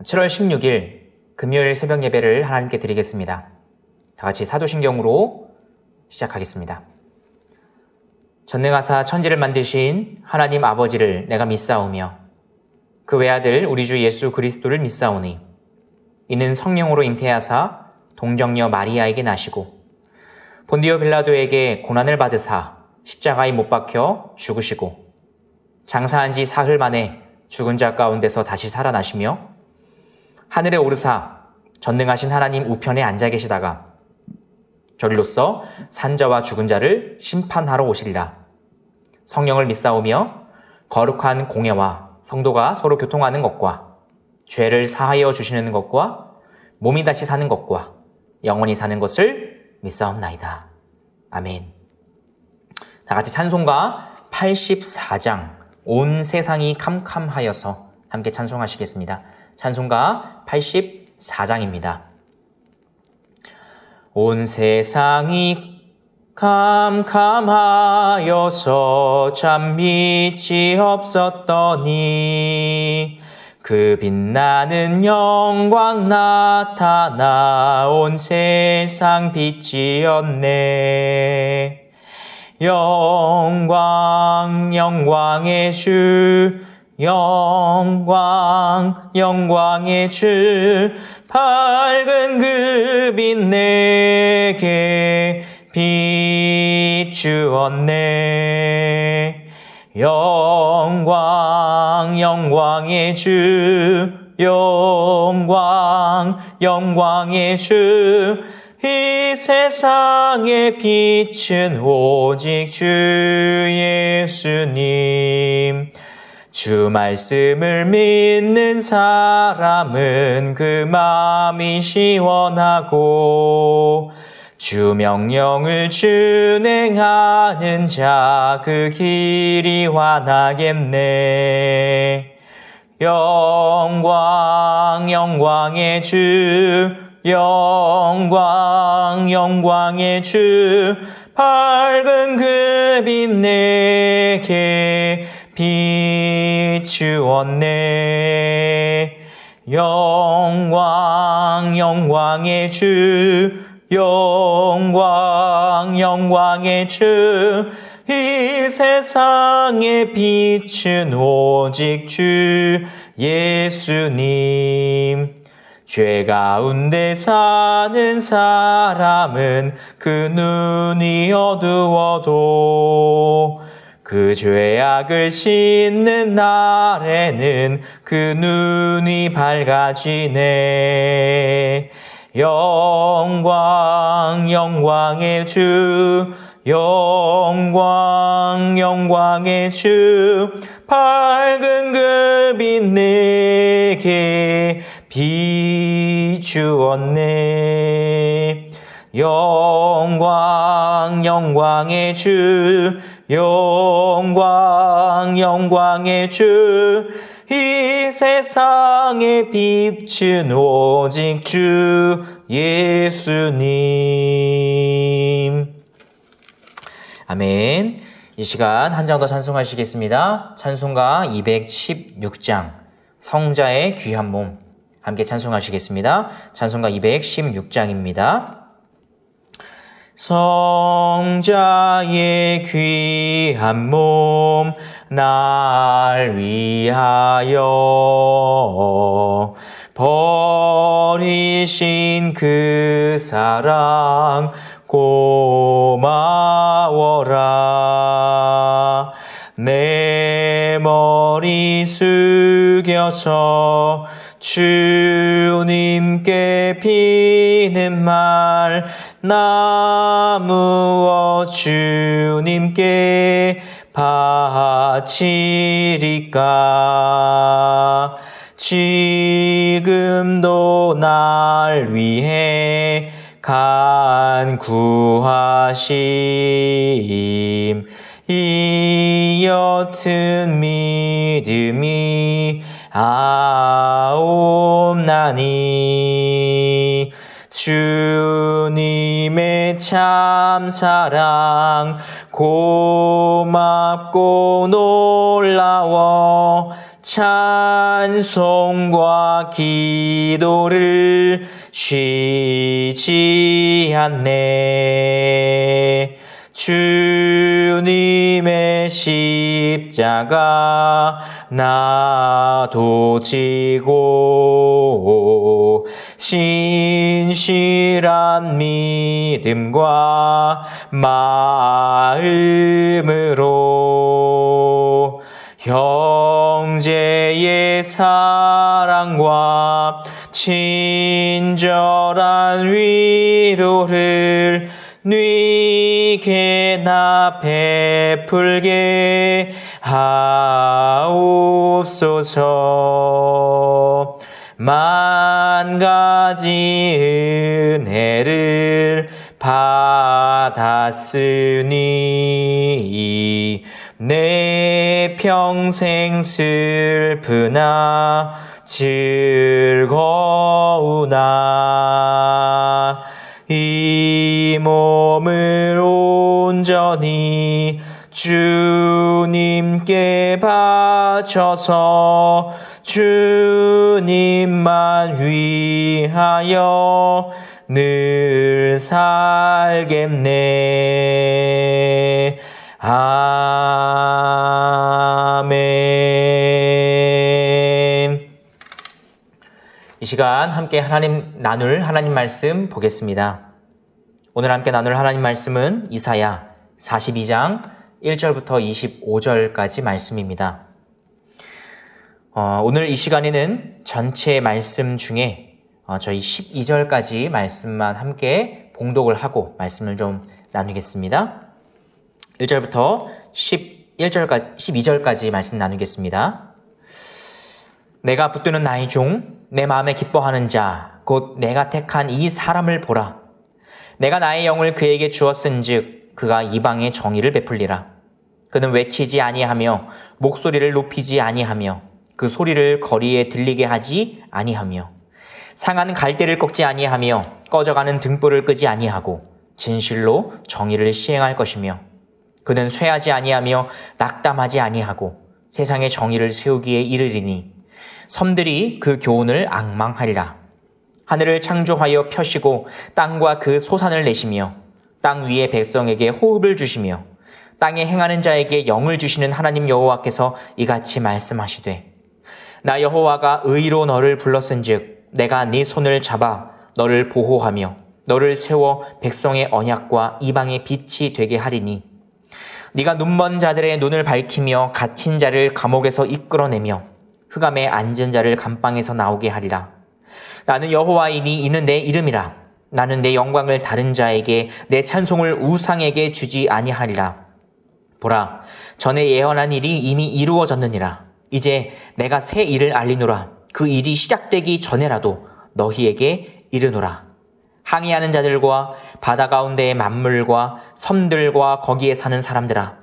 7월 16일 금요일 새벽 예배를 하나님께 드리겠습니다. 다 같이 사도신경으로 시작하겠습니다. 전능하사 천지를 만드신 하나님 아버지를 내가 믿사오며 그 외아들 우리 주 예수 그리스도를 믿사오니 이는 성령으로 잉태하사 동정녀 마리아에게 나시고 본디오 빌라도에게 고난을 받으사 십자가에 못 박혀 죽으시고 장사한 지 사흘 만에 죽은 자 가운데서 다시 살아나시며 하늘에 오르사 전능하신 하나님 우편에 앉아 계시다가 저리로서 산자와 죽은 자를 심판하러 오시리라. 성령을 믿사오며 거룩한 공예와 성도가 서로 교통하는 것과 죄를 사하여 주시는 것과 몸이 다시 사는 것과 영원히 사는 것을 믿사옵나이다. 아멘. 다 같이 찬송가 84장 온 세상이 캄캄하여서 함께 찬송하시겠습니다. 찬송가 84장입니다. 온 세상이 캄캄하여서 참 빛이 없었더니 그 빛나는 영광 나타나 온 세상 빛이었네. 영광 영광의 주 영광 영광의 주 밝은 그 빛 내게 비추었네. 영광 영광의 주 영광 영광의 주 이 세상의 빛은 오직 주 예수님. 주 말씀을 믿는 사람은 그 마음이 시원하고 주 명령을 준행하는 자 그 길이 환하겠네. 영광 영광의 주 영광 영광의 주 밝은 그 빛 내게 비추었네. 영광 영광의 주 영광 영광의 주 이 세상의 빛은 오직 주 예수님. 죄 가운데 사는 사람은 그 눈이 어두워도 그 죄악을 씻는 날에는 그 눈이 밝아지네. 영광 영광의 주 영광 영광의 주 밝은 그 빛 내게 비추었네. 영광 영광의 주 영광 영광의 주 이 세상의 빛은 오직 주 예수님. 아멘. 이 시간 한 장 더 찬송하시겠습니다. 찬송가 216장 성자의 귀한 몸 함께 찬송하시겠습니다. 찬송가 216장입니다. 성자의 귀한 몸 날 위하여 버리신 그 사랑 고마워라. 내 머리 숙여서 주님께 비는 말 나무어 주님께 바치리까. 지금도 날 위해 간구하심 이 옅은 믿음이 아옵나니. 주님의 참 사랑 고맙고 놀라워 찬송과 기도를 쉬지 않네. 주님의 십자가 나도 지고 신실한 믿음과 마음으로 형제의 사랑과 친절한 위로를 네게 나 베풀게 하옵소서. 만 가지 은혜를 받았으니 내 평생 슬프나 즐거우나 이 몸을 온전히 주님께 바쳐서 주님만 위하여 늘 살겠네. 아멘. 이 시간 함께 나눌 하나님 말씀 보겠습니다. 오늘 함께 나눌 하나님 말씀은 이사야 42장 1절부터 25절까지 말씀입니다. 오늘 이 시간에는 전체 말씀 중에 저희 12절까지 말씀만 함께 봉독을 하고 말씀을 좀 나누겠습니다. 1절부터 12절까지 말씀 나누겠습니다. 내가 붙드는 나의 종, 내 마음에 기뻐하는 자, 곧 내가 택한 이 사람을 보라. 내가 나의 영을 그에게 주었은즉 그가 이방의 정의를 베풀리라. 그는 외치지 아니하며 목소리를 높이지 아니하며 그 소리를 거리에 들리게 하지 아니하며 상한 갈대를 꺾지 아니하며 꺼져가는 등불을 끄지 아니하고 진실로 정의를 시행할 것이며 그는 쇠하지 아니하며 낙담하지 아니하고 세상의 정의를 세우기에 이르리니 섬들이 그 교훈을 앙망하리라. 하늘을 창조하여 펴시고 땅과 그 소산을 내시며 땅 위의 백성에게 호흡을 주시며 땅에 행하는 자에게 영을 주시는 하나님 여호와께서 이같이 말씀하시되 나 여호와가 의로 너를 불렀은즉 내가 네 손을 잡아 너를 보호하며 너를 세워 백성의 언약과 이방의 빛이 되게 하리니 네가 눈먼 자들의 눈을 밝히며 갇힌 자를 감옥에서 이끌어내며 흑암에 앉은 자를 감방에서 나오게 하리라. 나는 여호와이니 이는 내 이름이라. 나는 내 영광을 다른 자에게 내 찬송을 우상에게 주지 아니하리라. 보라, 전에 예언한 일이 이미 이루어졌느니라. 이제 내가 새 일을 알리노라. 그 일이 시작되기 전에라도 너희에게 이르노라. 항의하는 자들과 바다 가운데의 만물과 섬들과 거기에 사는 사람들아,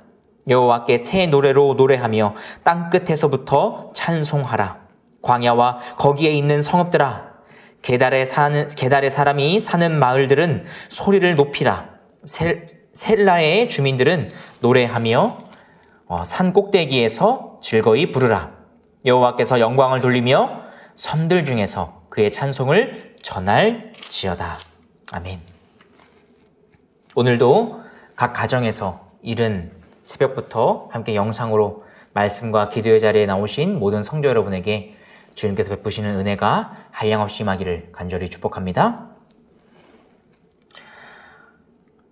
여호와께 새 노래로 노래하며 땅 끝에서부터 찬송하라. 광야와 거기에 있는 성읍들아, 게달의 사람이 사는 마을들은 소리를 높이라. 셀라의 주민들은 노래하며 산 꼭대기에서 즐거이 부르라. 여호와께서 영광을 돌리며 섬들 중에서 그의 찬송을 전할지어다. 아멘. 오늘도 각 가정에서 이른 새벽부터 함께 영상으로 말씀과 기도의 자리에 나오신 모든 성도 여러분에게 주님께서 베푸시는 은혜가 한량없이 임하기를 간절히 축복합니다.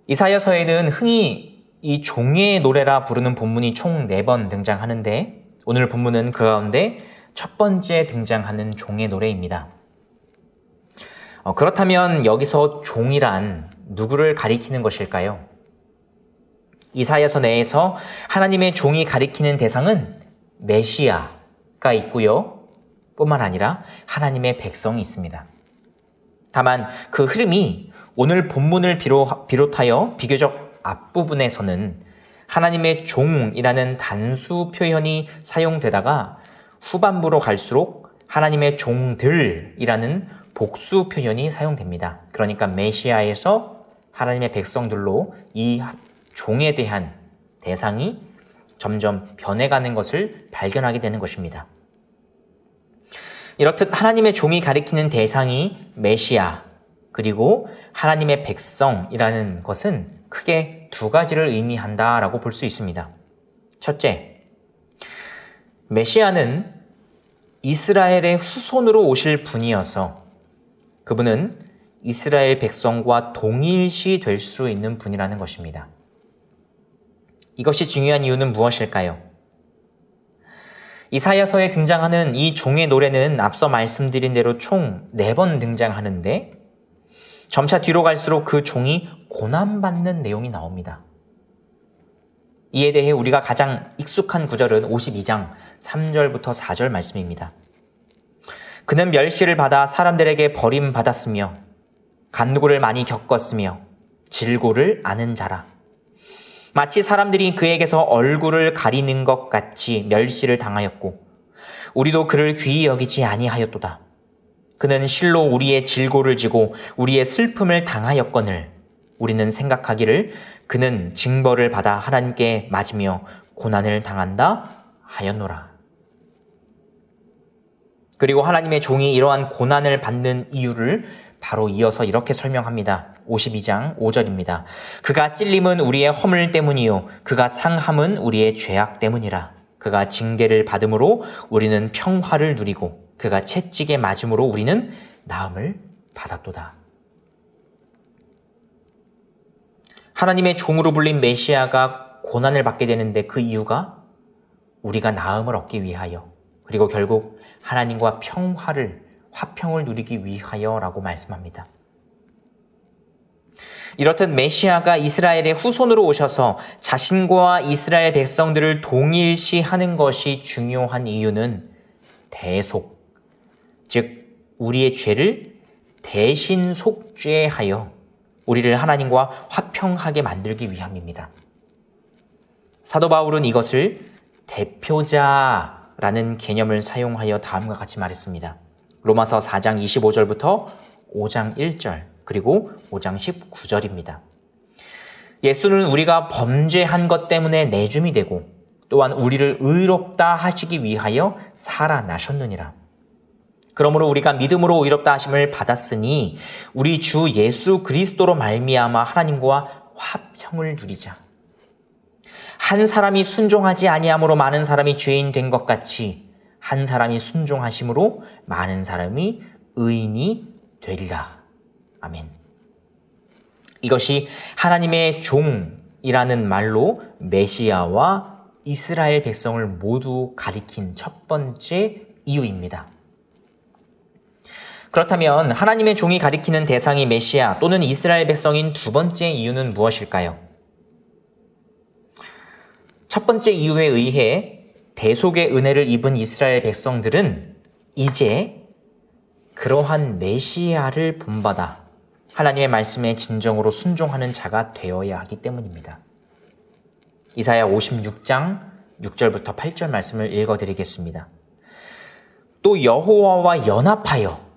이사야서에는 흔히 이 종의 노래라 부르는 본문이 총 4번 등장하는데 오늘 본문은 그 가운데 첫 번째 등장하는 종의 노래입니다. 그렇다면 여기서 종이란 누구를 가리키는 것일까요? 이사야서 내에서 하나님의 종이 가리키는 대상은 메시아가 있고요. 뿐만 아니라 하나님의 백성이 있습니다. 다만 그 흐름이 오늘 본문을 비롯하여 비교적 앞부분에서는 하나님의 종이라는 단수 표현이 사용되다가 후반부로 갈수록 하나님의 종들이라는 복수 표현이 사용됩니다. 그러니까 메시아에서 하나님의 백성들로 이 종에 대한 대상이 점점 변해가는 것을 발견하게 되는 것입니다. 이렇듯 하나님의 종이 가리키는 대상이 메시아 그리고 하나님의 백성이라는 것은 크게 두 가지를 의미한다라고 볼 수 있습니다. 첫째, 메시아는 이스라엘의 후손으로 오실 분이어서 그분은 이스라엘 백성과 동일시 될 수 있는 분이라는 것입니다. 이것이 중요한 이유는 무엇일까요? 이사야서에 등장하는 이 종의 노래는 앞서 말씀드린 대로 총 4번 등장하는데 점차 뒤로 갈수록 그 종이 고난받는 내용이 나옵니다. 이에 대해 우리가 가장 익숙한 구절은 52장 3절부터 4절 말씀입니다. 그는 멸시를 받아 사람들에게 버림받았으며 간구를 많이 겪었으며 질고를 아는 자라. 마치 사람들이 그에게서 얼굴을 가리는 것 같이 멸시를 당하였고 우리도 그를 귀히 여기지 아니하였도다. 그는 실로 우리의 질고를 지고 우리의 슬픔을 당하였거늘 우리는 생각하기를 그는 징벌을 받아 하나님께 맞으며 고난을 당한다 하였노라. 그리고 하나님의 종이 이러한 고난을 받는 이유를 바로 이어서 이렇게 설명합니다. 52장 5절입니다. 그가 찔림은 우리의 허물 때문이요 그가 상함은 우리의 죄악 때문이라. 그가 징계를 받음으로 우리는 평화를 누리고 그가 채찍에 맞음으로 우리는 나음을 받았도다. 하나님의 종으로 불린 메시아가 고난을 받게 되는데 그 이유가 우리가 나음을 얻기 위하여 그리고 결국 하나님과 화평을 누리기 위하여라고 말씀합니다. 이렇듯 메시아가 이스라엘의 후손으로 오셔서 자신과 이스라엘 백성들을 동일시하는 것이 중요한 이유는 대속, 즉 우리의 죄를 대신 속죄하여 우리를 하나님과 화평하게 만들기 위함입니다. 사도 바울은 이것을 대표자라는 개념을 사용하여 다음과 같이 말했습니다. 로마서 4장 25절부터 5장 1절 그리고 5장 19절입니다. 예수는 우리가 범죄한 것 때문에 내줌이 되고 또한 우리를 의롭다 하시기 위하여 살아나셨느니라. 그러므로 우리가 믿음으로 의롭다 하심을 받았으니 우리 주 예수 그리스도로 말미암아 하나님과 화평을 누리자. 한 사람이 순종하지 아니함으로 많은 사람이 죄인 된 것 같이 한 사람이 순종하심으로 많은 사람이 의인이 되리라. 아멘. 이것이 하나님의 종이라는 말로 메시아와 이스라엘 백성을 모두 가리킨 첫 번째 이유입니다. 그렇다면 하나님의 종이 가리키는 대상이 메시아 또는 이스라엘 백성인 두 번째 이유는 무엇일까요? 첫 번째 이유에 의해 대속의 은혜를 입은 이스라엘 백성들은 이제 그러한 메시아를 본받아 하나님의 말씀에 진정으로 순종하는 자가 되어야 하기 때문입니다. 이사야 56장 6절부터 8절 말씀을 읽어드리겠습니다. 또 여호와와 연합하여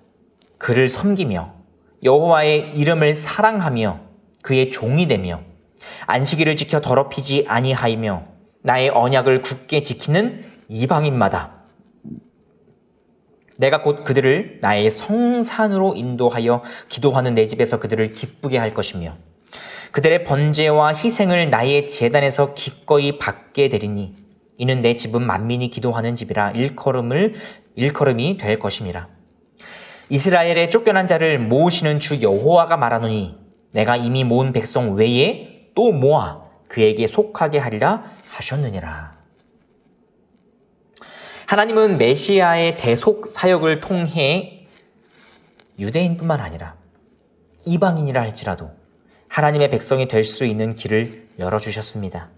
그를 섬기며 여호와의 이름을 사랑하며 그의 종이 되며 안식일을 지켜 더럽히지 아니하이며 나의 언약을 굳게 지키는 이방인마다 내가 곧 그들을 나의 성산으로 인도하여 기도하는 내 집에서 그들을 기쁘게 할 것이며 그들의 번제와 희생을 나의 제단에서 기꺼이 받게 되리니 이는 내 집은 만민이 기도하는 집이라 일컬음이 될 것임이라. 이스라엘의 쫓겨난 자를 모으시는 주 여호와가 말하노니 내가 이미 모은 백성 외에 또 모아 그에게 속하게 하리라 하셨느니라. 하나님은 메시아의 대속 사역을 통해 유대인뿐만 아니라 이방인이라 할지라도 하나님의 백성이 될 수 있는 길을 열어주셨습니다.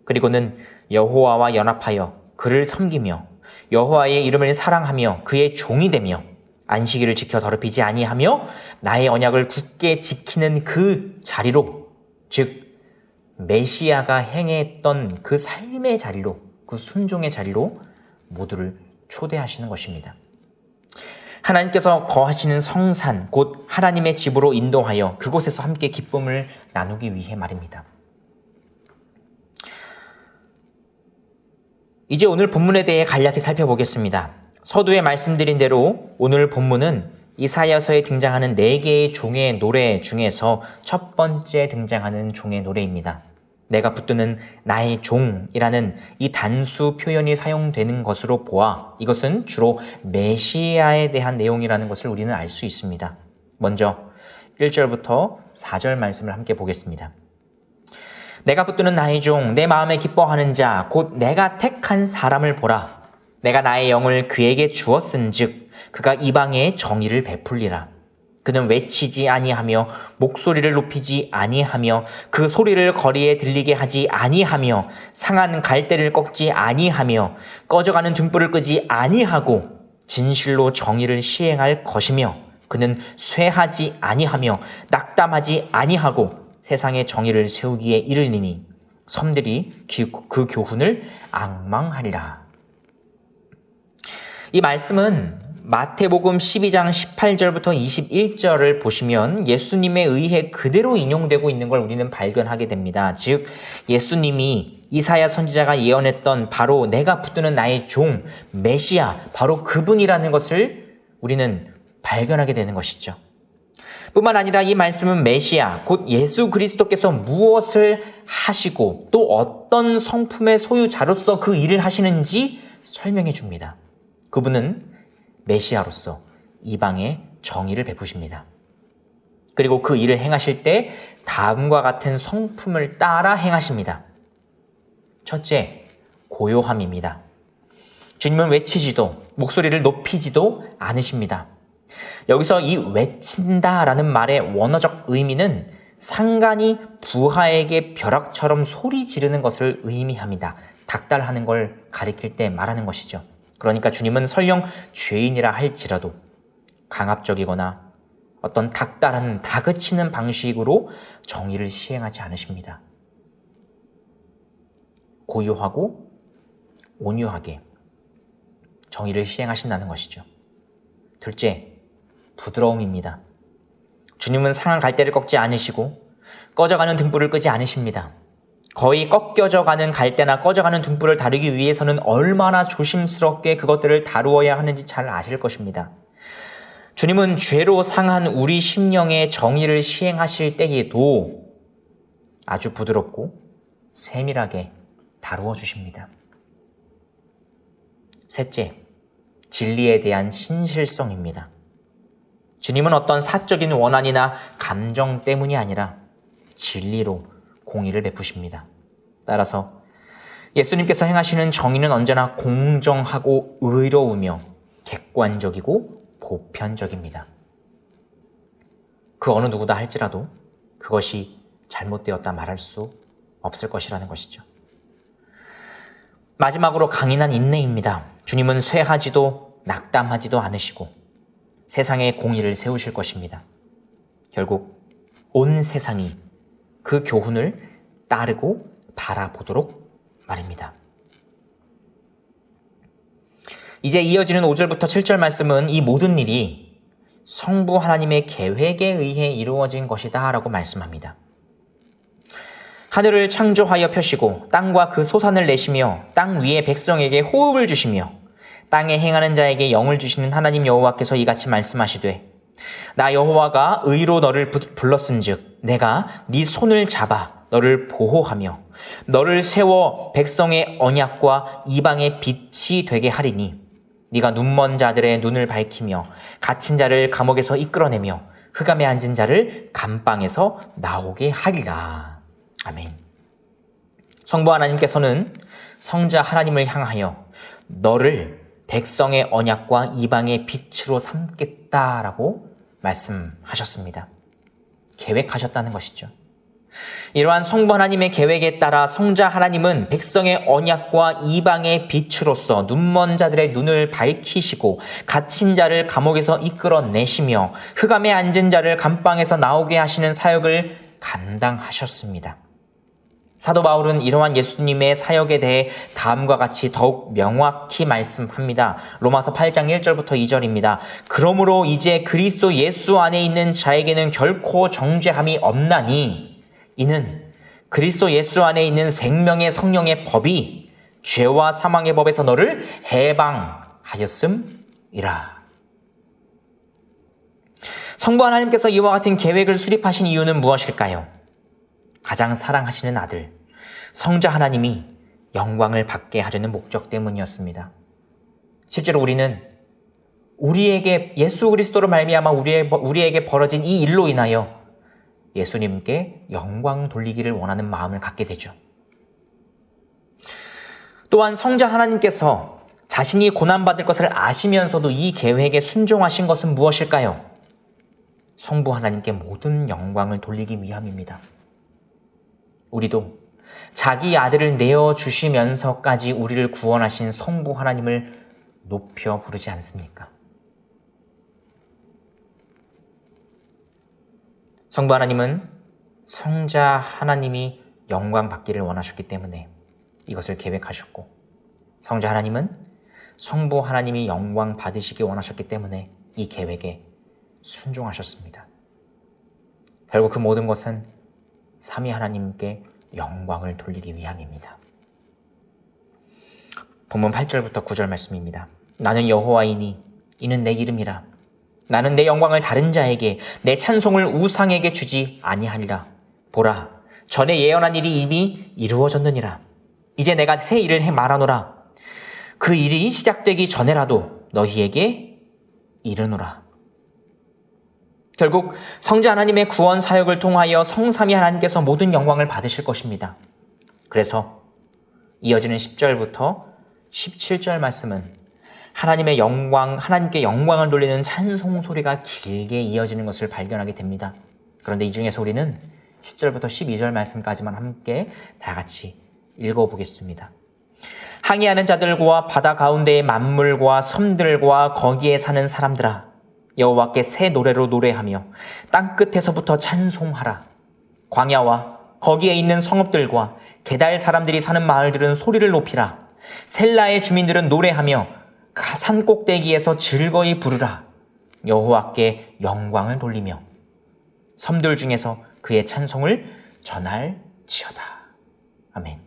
그리고는 여호와와 연합하여 그를 섬기며 여호와의 이름을 사랑하며 그의 종이 되며 안식일을 지켜 더럽히지 아니하며 나의 언약을 굳게 지키는 그 자리로, 즉 메시아가 행했던 그 삶의 자리로, 그 순종의 자리로 모두를 초대하시는 것입니다. 하나님께서 거하시는 성산, 곧 하나님의 집으로 인도하여 그곳에서 함께 기쁨을 나누기 위해 말입니다. 이제 오늘 본문에 대해 간략히 살펴보겠습니다. 서두에 말씀드린 대로 오늘 본문은 이사야서에 등장하는 4개의 종의 노래 중에서 첫 번째 등장하는 종의 노래입니다. 내가 붙드는 나의 종이라는 이 단수 표현이 사용되는 것으로 보아 이것은 주로 메시아에 대한 내용이라는 것을 우리는 알 수 있습니다. 먼저 1절부터 4절 말씀을 함께 보겠습니다. 내가 붙드는 나의 종, 내 마음에 기뻐하는 자, 곧 내가 택한 사람을 보라. 내가 나의 영을 그에게 주었은즉 그가 이방에 정의를 베풀리라. 그는 외치지 아니하며 목소리를 높이지 아니하며 그 소리를 거리에 들리게 하지 아니하며 상한 갈대를 꺾지 아니하며 꺼져가는 등불을 끄지 아니하고 진실로 정의를 시행할 것이며 그는 쇠하지 아니하며 낙담하지 아니하고 세상의 정의를 세우기에 이르리니 섬들이 그 교훈을 앙망하리라. 이 말씀은 마태복음 12장 18절부터 21절을 보시면 예수님에 의해 그대로 인용되고 있는 걸 우리는 발견하게 됩니다. 즉 예수님이 이사야 선지자가 예언했던 바로 내가 붙드는 나의 종 메시아, 바로 그분이라는 것을 우리는 발견하게 되는 것이죠. 뿐만 아니라 이 말씀은 메시아, 곧 예수 그리스도께서 무엇을 하시고 또 어떤 성품의 소유자로서 그 일을 하시는지 설명해 줍니다. 그분은 메시아로서 이방에 정의를 베푸십니다. 그리고 그 일을 행하실 때 다음과 같은 성품을 따라 행하십니다. 첫째, 고요함입니다. 주님은 외치지도 목소리를 높이지도 않으십니다. 여기서 이 외친다라는 말의 원어적 의미는 상간이 부하에게 벼락처럼 소리 지르는 것을 의미합니다. 닥달하는 걸 가리킬 때 말하는 것이죠. 그러니까 주님은 설령 죄인이라 할지라도 강압적이거나 어떤 닥달하는 다그치는 방식으로 정의를 시행하지 않으십니다. 고요하고 온유하게 정의를 시행하신다는 것이죠. 둘째, 부드러움입니다. 주님은 상한 갈대를 꺾지 않으시고 꺼져가는 등불을 끄지 않으십니다. 거의 꺾여져가는 갈대나 꺼져가는 등불을 다루기 위해서는 얼마나 조심스럽게 그것들을 다루어야 하는지 잘 아실 것입니다. 주님은 죄로 상한 우리 심령의 정의를 시행하실 때에도 아주 부드럽고 세밀하게 다루어 주십니다. 셋째, 진리에 대한 신실성입니다. 주님은 어떤 사적인 원한이나 감정 때문이 아니라 진리로 공의를 베푸십니다. 따라서 예수님께서 행하시는 정의는 언제나 공정하고 의로우며 객관적이고 보편적입니다. 그 어느 누구다 할지라도 그것이 잘못되었다 말할 수 없을 것이라는 것이죠. 마지막으로 강인한 인내입니다. 주님은 쇠하지도 낙담하지도 않으시고 세상의 공의를 세우실 것입니다. 결국 온 세상이 그 교훈을 따르고 바라보도록 말입니다. 이제 이어지는 5절부터 7절 말씀은 이 모든 일이 성부 하나님의 계획에 의해 이루어진 것이다 라고 말씀합니다. 하늘을 창조하여 펴시고 땅과 그 소산을 내시며 땅 위의 백성에게 호흡을 주시며 땅에 행하는 자에게 영을 주시는 하나님 여호와께서 이같이 말씀하시되 나 여호와가 의로 너를 불렀은즉 내가 네 손을 잡아 너를 보호하며 너를 세워 백성의 언약과 이방의 빛이 되게 하리니 네가 눈먼 자들의 눈을 밝히며 갇힌 자를 감옥에서 이끌어내며 흑암에 앉은 자를 감방에서 나오게 하리라. 아멘. 성부 하나님께서는 성자 하나님을 향하여 너를 백성의 언약과 이방의 빛으로 삼겠다라고 말씀하셨습니다. 계획하셨다는 것이죠. 이러한 성부 하나님의 계획에 따라 성자 하나님은 백성의 언약과 이방의 빛으로서 눈먼 자들의 눈을 밝히시고 갇힌 자를 감옥에서 이끌어내시며 흑암에 앉은 자를 감방에서 나오게 하시는 사역을 감당하셨습니다. 사도 바울은 이러한 예수님의 사역에 대해 다음과 같이 더욱 명확히 말씀합니다. 로마서 8장 1절부터 2절입니다. 그러므로 이제 그리스도 예수 안에 있는 자에게는 결코 정죄함이 없나니 이는 그리스도 예수 안에 있는 생명의 성령의 법이 죄와 사망의 법에서 너를 해방하였음이라. 성부 하나님께서 이와 같은 계획을 수립하신 이유는 무엇일까요? 가장 사랑하시는 아들, 성자 하나님이 영광을 받게 하려는 목적 때문이었습니다. 실제로 우리는 우리에게 예수 그리스도로 말미암아 우리에게 벌어진 이 일로 인하여 예수님께 영광 돌리기를 원하는 마음을 갖게 되죠. 또한 성자 하나님께서 자신이 고난받을 것을 아시면서도 이 계획에 순종하신 것은 무엇일까요? 성부 하나님께 모든 영광을 돌리기 위함입니다. 우리도 자기 아들을 내어주시면서까지 우리를 구원하신 성부 하나님을 높여 부르지 않습니까? 성부 하나님은 성자 하나님이 영광 받기를 원하셨기 때문에 이것을 계획하셨고, 성자 하나님은 성부 하나님이 영광 받으시기 원하셨기 때문에 이 계획에 순종하셨습니다. 결국 그 모든 것은 삼위 하나님께 영광을 돌리기 위함입니다. 본문 8절부터 9절 말씀입니다. 나는 여호와이니 이는 내 이름이라. 나는 내 영광을 다른 자에게, 내 찬송을 우상에게 주지 아니하리라. 보라, 전에 예언한 일이 이미 이루어졌느니라. 이제 내가 새 일을 해 말하노라. 그 일이 시작되기 전에라도 너희에게 이르노라. 결국 성자 하나님의 구원 사역을 통하여 성삼위 하나님께서 모든 영광을 받으실 것입니다. 그래서 이어지는 10절부터 17절 말씀은 하나님의 영광, 하나님께 영광을 돌리는 찬송 소리가 길게 이어지는 것을 발견하게 됩니다. 그런데 이 중에서 우리는 10절부터 12절 말씀까지만 함께 다 같이 읽어보겠습니다. 항해하는 자들과 바다 가운데의 만물과 섬들과 거기에 사는 사람들아, 여호와께 새 노래로 노래하며 땅 끝에서부터 찬송하라. 광야와 거기에 있는 성읍들과 게달 사람들이 사는 마을들은 소리를 높이라. 셀라의 주민들은 노래하며 산 꼭대기에서 즐거이 부르라. 여호와께 영광을 돌리며 섬들 중에서 그의 찬송을 전할지어다. 아멘.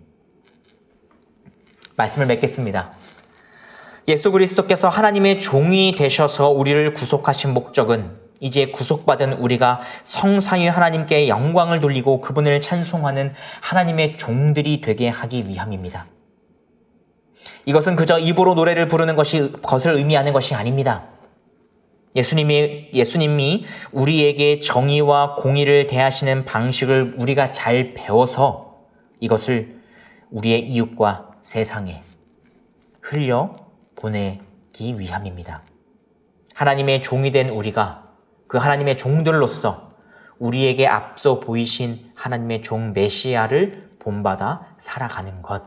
말씀을 맺겠습니다. 예수 그리스도께서 하나님의 종이 되셔서 우리를 구속하신 목적은 이제 구속받은 우리가 성삼위 하나님께 영광을 돌리고 그분을 찬송하는 하나님의 종들이 되게 하기 위함입니다. 이것은 그저 입으로 노래를 부르는 것을 의미하는 것이 아닙니다. 예수님이 우리에게 정의와 공의를 대하시는 방식을 우리가 잘 배워서 이것을 우리의 이웃과 세상에 흘려 보내기 위함입니다. 하나님의 종이 된 우리가 그 하나님의 종들로서 우리에게 앞서 보이신 하나님의 종 메시아를 본받아 살아가는 것.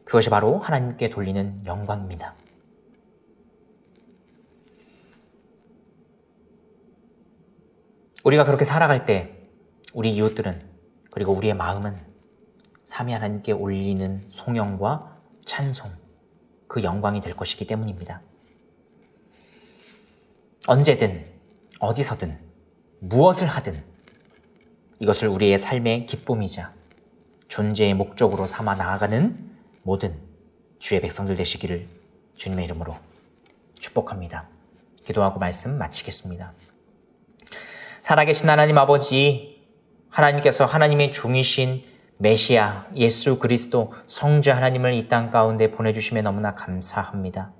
그것이 바로 하나님께 돌리는 영광입니다. 우리가 그렇게 살아갈 때 우리 이웃들은, 그리고 우리의 마음은 삼위 하나님께 올리는 송영과 찬송, 그 영광이 될 것이기 때문입니다. 언제든 어디서든 무엇을 하든 이것을 우리의 삶의 기쁨이자 존재의 목적으로 삼아 나아가는 모든 주의 백성들 되시기를 주님의 이름으로 축복합니다. 기도하고 말씀 마치겠습니다. 살아계신 하나님 아버지, 하나님께서 하나님의 종이신 메시아 예수 그리스도 성자 하나님을 이 땅 가운데 보내주심에 너무나 감사합니다.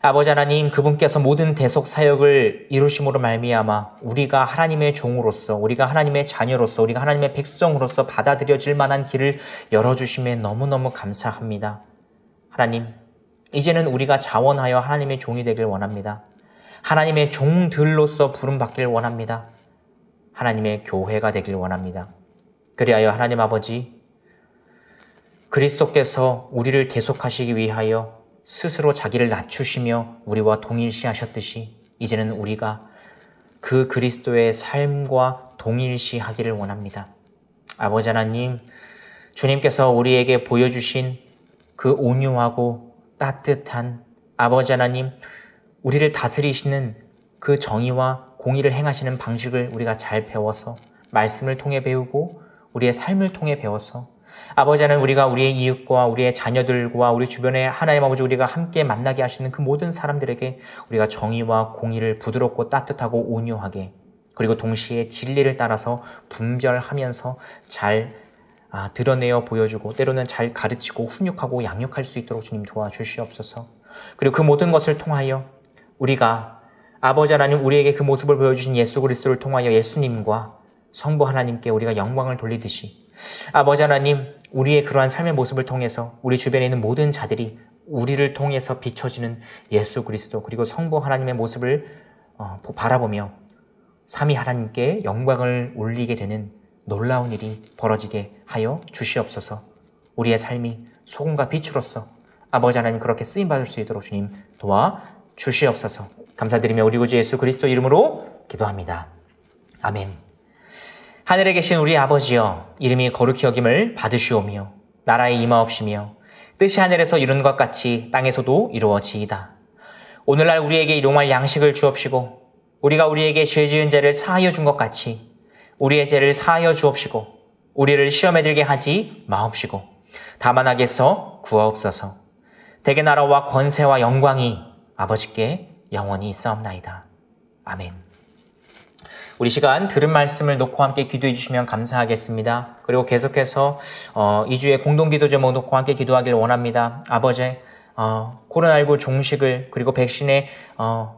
아버지 하나님, 그분께서 모든 대속 사역을 이루심으로 말미암아 우리가 하나님의 종으로서, 우리가 하나님의 자녀로서, 우리가 하나님의 백성으로서 받아들여질 만한 길을 열어주심에 너무너무 감사합니다. 하나님, 이제는 우리가 자원하여 하나님의 종이 되길 원합니다. 하나님의 종들로서 부름받길 원합니다. 하나님의 교회가 되길 원합니다. 그리하여 하나님 아버지, 그리스도께서 우리를 계속하시기 위하여 스스로 자기를 낮추시며 우리와 동일시하셨듯이 이제는 우리가 그 그리스도의 삶과 동일시하기를 원합니다. 아버지 하나님, 주님께서 우리에게 보여주신 그 온유하고 따뜻한 아버지 하나님, 우리를 다스리시는 그 정의와 공의를 행하시는 방식을 우리가 잘 배워서 말씀을 통해 배우고 우리의 삶을 통해 배워서 아버지 하나님, 우리가 우리의 이웃과 우리의 자녀들과 우리 주변에 하나님 아버지 우리가 함께 만나게 하시는 그 모든 사람들에게 우리가 정의와 공의를 부드럽고 따뜻하고 온유하게 그리고 동시에 진리를 따라서 분별하면서 잘 드러내어 보여주고 때로는 잘 가르치고 훈육하고 양육할 수 있도록 주님 도와주시옵소서. 그리고 그 모든 것을 통하여 우리가 아버지 하나님 우리에게 그 모습을 보여주신 예수 그리스도를 통하여 예수님과 성부 하나님께 우리가 영광을 돌리듯이 아버지 하나님 우리의 그러한 삶의 모습을 통해서 우리 주변에 있는 모든 자들이 우리를 통해서 비춰지는 예수 그리스도 그리고 성부 하나님의 모습을 바라보며 삼위 하나님께 영광을 올리게 되는 놀라운 일이 벌어지게 하여 주시옵소서. 우리의 삶이 소금과 빛으로서 아버지 하나님 그렇게 쓰임받을 수 있도록 주님 도와주시옵소서. 감사드리며 우리 구주 예수 그리스도 이름으로 기도합니다. 아멘. 하늘에 계신 우리 아버지여, 이름이 거룩히 여김을 받으시오며 나라의 임하옵시며 뜻이 하늘에서 이룬 것 같이 땅에서도 이루어지이다. 오늘날 우리에게 일용할 양식을 주옵시고 우리가 우리에게 죄 지은 자를 사하여 준 것 같이 우리의 죄를 사하여 주옵시고 우리를 시험에 들게 하지 마옵시고 다만 악에서 구하옵소서. 대개 나라와 권세와 영광이 아버지께 영원히 있사옵나이다. 아멘. 우리 시간 들은 말씀을 놓고 함께 기도해 주시면 감사하겠습니다. 그리고 계속해서 2주의 공동기도 제목 놓고 함께 기도하길 원합니다. 아버지, 코로나19 종식을 그리고 백신의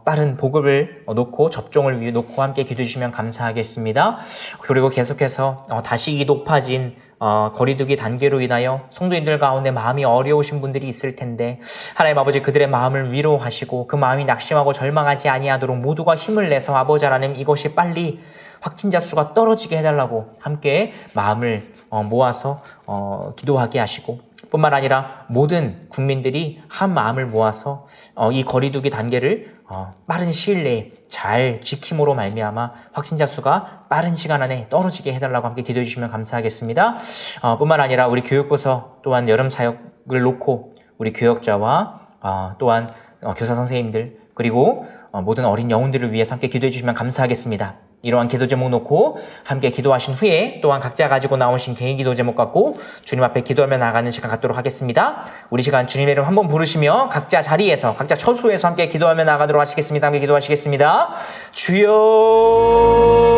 빠른 보급을 놓고 접종을 위해 놓고 함께 기도해 주시면 감사하겠습니다. 그리고 계속해서 다시 이 높아진 거리두기 단계로 인하여 성도님들 가운데 마음이 어려우신 분들이 있을 텐데 하나님 아버지 그들의 마음을 위로하시고 그 마음이 낙심하고 절망하지 아니하도록 모두가 힘을 내서 아버지 하나님 이것이 빨리 확진자 수가 떨어지게 해달라고 함께 마음을 모아서 기도하게 하시고 뿐만 아니라 모든 국민들이 한 마음을 모아서 이 거리두기 단계를 빠른 시일 내에 잘 지킴으로 말미암아 확진자 수가 빠른 시간 안에 떨어지게 해달라고 함께 기도해 주시면 감사하겠습니다. 뿐만 아니라 우리 교육부서 또한 여름 사역을 놓고 우리 교역자와 또한 교사 선생님들 그리고 모든 어린 영혼들을 위해서 함께 기도해 주시면 감사하겠습니다. 이러한 기도 제목 놓고 함께 기도하신 후에 또한 각자 가지고 나오신 개인 기도 제목 갖고 주님 앞에 기도하며 나가는 시간 갖도록 하겠습니다. 우리 시간 주님의 이름 한번 부르시며 각자 자리에서 각자 처소에서 함께 기도하며 나가도록 하시겠습니다. 함께 기도하시겠습니다. 주여